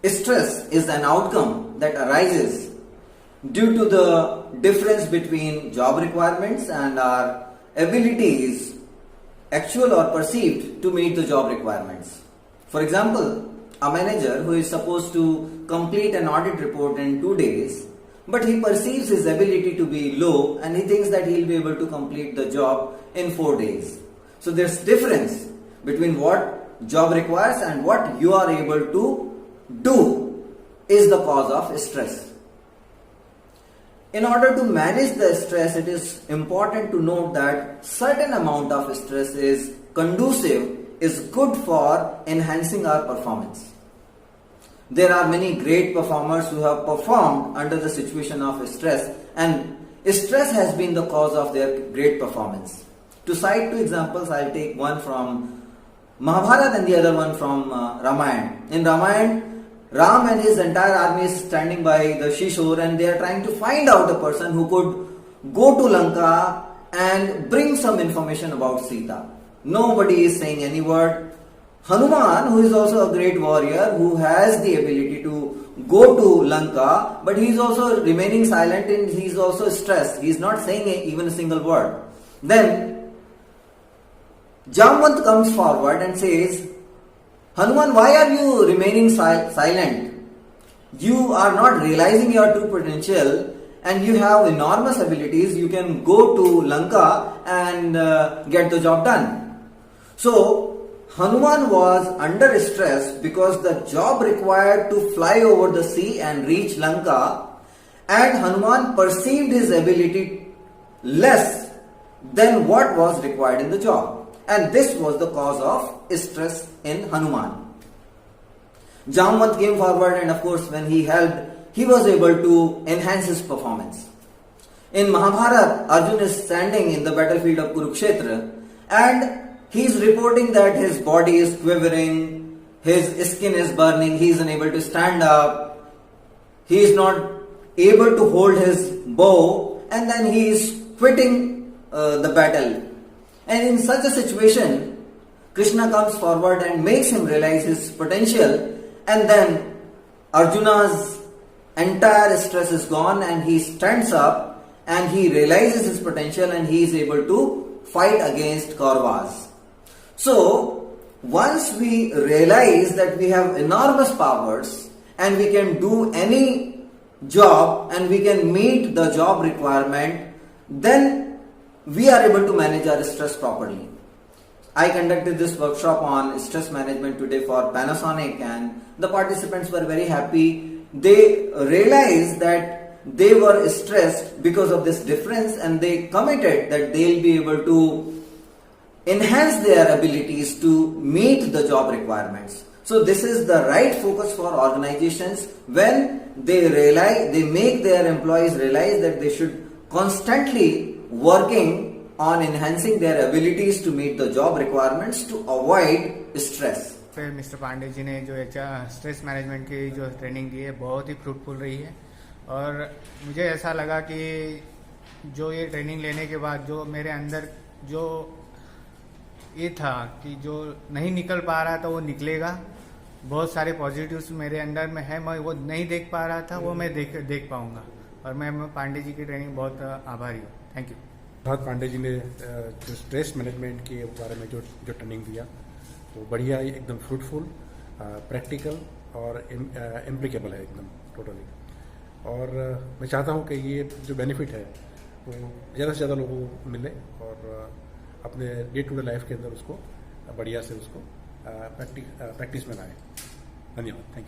Stress is an outcome that arises due to the difference between job requirements and our abilities, actual or perceived, to meet the job requirements. For example, a manager who is supposed to complete an audit report in 2 days, but he perceives his ability to be low and he thinks that he will be able to complete the job in 4 days. So there's difference between what job requires and what you are able to do is the cause of stress. In order to manage the stress, it is important to note that certain amount of stress is conducive, is good for enhancing our performance. There are many great performers who have performed under the situation of stress, and stress has been the cause of their great performance. To cite two examples, I'll take one from Mahabharata and the other one from Ramayana. In Ramayana, Ram and his entire army is standing by the seashore and they are trying to find out a person who could go to Lanka and bring some information about Sita. Nobody is saying any word. Hanuman, who is also a great warrior, who has the ability to go to Lanka, but he is also remaining silent and he is also stressed. He is not saying even a single word. Then Jamwant comes forward and says, Hanuman, why are you remaining silent? You are not realizing your true potential and you have enormous abilities. You can go to Lanka and get the job done. So Hanuman was under stress because the job required to fly over the sea and reach Lanka, and Hanuman perceived his ability less than what was required in the job. And this was the cause of stress in Hanuman. Jamwant came forward and of course when he helped, he was able to enhance his performance. In Mahabharata, Arjuna is standing in the battlefield of Kurukshetra and he is reporting that his body is quivering, his skin is burning, he is unable to stand up, he is not able to hold his bow, and then he is quitting the battle. And in such a situation, Krishna comes forward and makes him realize his potential, and then Arjuna's entire stress is gone and he stands up and he realizes his potential and he is able to fight against Kauravas. So, once we realize that we have enormous powers and we can do any job and we can meet the job requirement, then we are able to manage our stress properly. I conducted this workshop on stress management today for Panasonic and the participants were very happy. They realized that they were stressed because of this difference and they committed that they'll be able to enhance their abilities to meet the job requirements. So this is the right focus for organizations when they make their employees realize that they should constantly working on enhancing their abilities to meet the job requirements to avoid stress. फिर mister Pandey ji ने जो stress management की जो training दी है बहुत ही fruitful रही है और मुझे ऐसा लगा कि जो ये ट्रेनिंग लेने के बाद जो मेरे अंदर जो ये था कि जो नहीं निकल पा रहा था वो निकलेगा, बहुत सारे पॉजिटिव्स मेरे अंदर में है, मैं वो नहीं देख पा रहा था वो मैं देख पाऊंगा और मैं पांडे जी की ट्रेनिंग बहुत आभारी हूँ। Thank you. प्रभात पांडे जी ने जो स्ट्रेस मैनेजमेंट के बारे में जो ट्रेनिंग दिया तो बढ़िया, एकदम फ्रूटफुल, प्रैक्टिकल और एम्प्लीकेबल है एकदम टोटली। और मैं चाहता हूँ कि ये जो बेनिफिट है वो ज़्यादा से ज़्यादा लोगों को मिले और अपने डे टू डे लाइफ के अंदर उसको बढ़िया से उसको प्रैक्टिस में लाएँ। धन्यवाद। Thank you.